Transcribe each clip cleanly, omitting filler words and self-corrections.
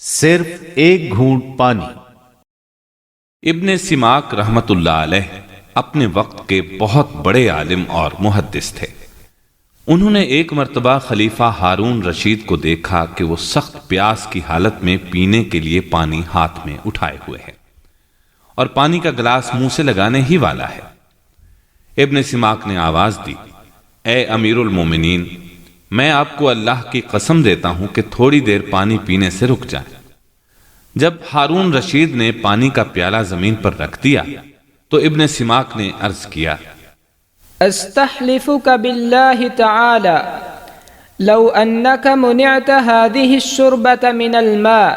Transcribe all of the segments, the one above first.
صرف ایک گھونٹ پانی۔ ابن سماک رحمت اللہ علیہ اپنے وقت کے بہت بڑے عالم اور محدث تھے۔ انہوں نے ایک مرتبہ خلیفہ ہارون رشید کو دیکھا کہ وہ سخت پیاس کی حالت میں پینے کے لیے پانی ہاتھ میں اٹھائے ہوئے ہے اور پانی کا گلاس منہ سے لگانے ہی والا ہے۔ ابن سماک نے آواز دی، اے امیر المومنین، میں آپ کو اللہ کی قسم دیتا ہوں کہ تھوڑی دیر پانی پینے سے رک جائیں۔ جب ہارون رشید نے پانی کا پیالہ زمین پر رکھ دیا تو ابن سماک نے عرض کیا، استحلفك بالله تعالى لو انك منعت هذه الشربة من الماء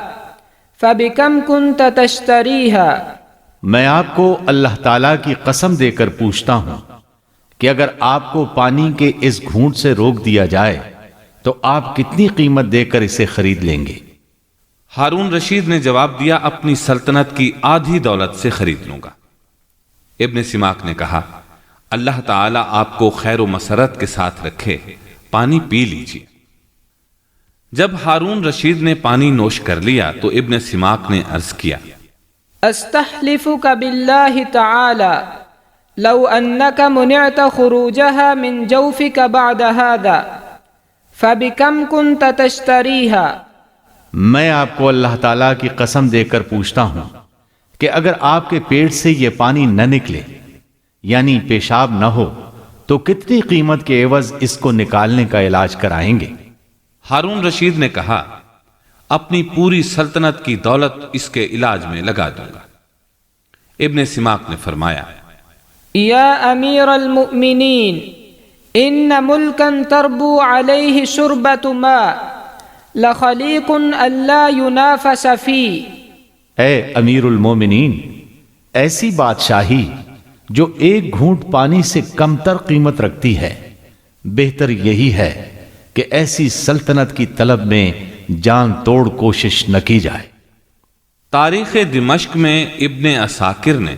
فبكم كنت تشتريها۔ میں آپ کو اللہ تعالیٰ کی قسم دے کر پوچھتا ہوں کہ اگر آپ کو پانی کے اس گھونٹ سے روک دیا جائے تو آپ کتنی قیمت دے کر اسے خرید لیں گے؟ ہارون رشید نے جواب دیا، اپنی سلطنت کی آدھی دولت سے خرید لوں گا۔ ابن سماک نے کہا، اللہ تعالیٰ آپ کو خیر و مسرت کے ساتھ رکھے، پانی پی لیجیے۔ جب ہارون رشید نے پانی نوش کر لیا تو ابن سماک نے عرض کیا، استحلفك بالله تعالى لو انك منعت خروجها من جوفك بعد هذا فبكم كنت تشتريها۔ میں آپ کو اللہ تعالیٰ کی قسم دے کر پوچھتا ہوں کہ اگر آپ کے پیٹ سے یہ پانی نہ نکلے یعنی پیشاب نہ ہو تو کتنی قیمت کے عوض اس کو نکالنے کا علاج کرائیں گے؟ ہارون رشید نے کہا، اپنی پوری سلطنت کی دولت اس کے علاج میں لگا دوں گا۔ ابن سماک نے فرمایا، یا امیر المؤمنین، ان ملکا تربو علیہ شربة ماء لخلیق الا ینافس فی۔ اے امیر المومنین، ایسی بادشاہی جو ایک گھونٹ پانی سے کم تر قیمت رکھتی ہے، بہتر یہی ہے کہ ایسی سلطنت کی طلب میں جان توڑ کوشش نہ کی جائے۔ تاریخ دمشق میں ابن عساکر نے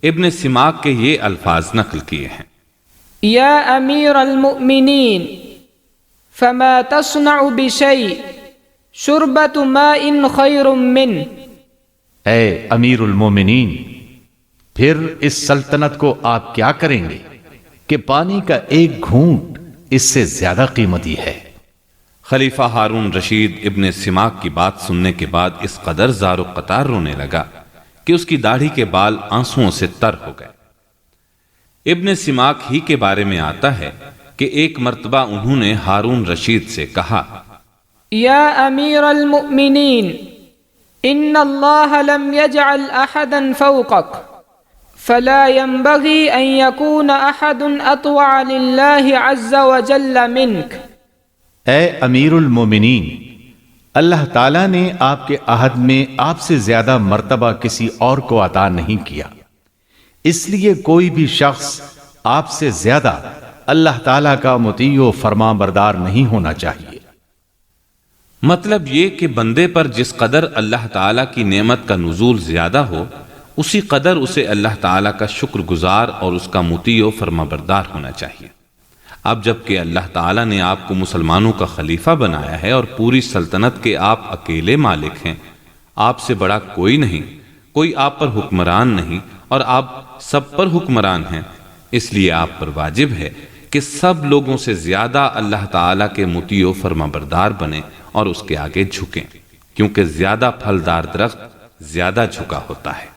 ابن سماک کے یہ الفاظ نقل کیے ہیں، یا امیر المؤمنین، فما تصنع بشیء شربة ماء خیر من۔ اے امیر المومنین، پھر اس سلطنت کو آپ کیا کریں گے کہ پانی کا ایک گھونٹ اس سے زیادہ قیمتی ہے۔ خلیفہ ہارون رشید ابن سماک کی بات سننے کے بعد اس قدر زار و قطار رونے لگا کہ اس کی داڑھی کے بال آنسوؤں سے تر ہو گئے۔ ابن سماک ہی کے بارے میں آتا ہے کہ ایک مرتبہ انہوں نے ہارون رشید سے کہا، یا امیر المؤمنین، ان اللہ لم یجعل احدا فوقک فلا ينبغي ان يكون احد اطوع لله عز وجل منك۔ اے امیر المومنین، اللہ تعالیٰ نے آپ کے عہد میں آپ سے زیادہ مرتبہ کسی اور کو عطا نہیں کیا، اس لیے کوئی بھی شخص آپ سے زیادہ اللہ تعالیٰ کا مطیع و فرما بردار نہیں ہونا چاہیے۔ مطلب یہ کہ بندے پر جس قدر اللہ تعالیٰ کی نعمت کا نزول زیادہ ہو، اسی قدر اسے اللہ تعالیٰ کا شکر گزار اور اس کا مطیع و فرما بردار ہونا چاہیے۔ اب جب کہ اللہ تعالیٰ نے آپ کو مسلمانوں کا خلیفہ بنایا ہے اور پوری سلطنت کے آپ اکیلے مالک ہیں، آپ سے بڑا کوئی نہیں، کوئی آپ پر حکمران نہیں اور آپ سب پر حکمران ہیں، اس لیے آپ پر واجب ہے کہ سب لوگوں سے زیادہ اللہ تعالیٰ کے مطیع و فرما بردار بنیں اور اس کے آگے جھکیں، کیونکہ زیادہ پھلدار درخت زیادہ جھکا ہوتا ہے۔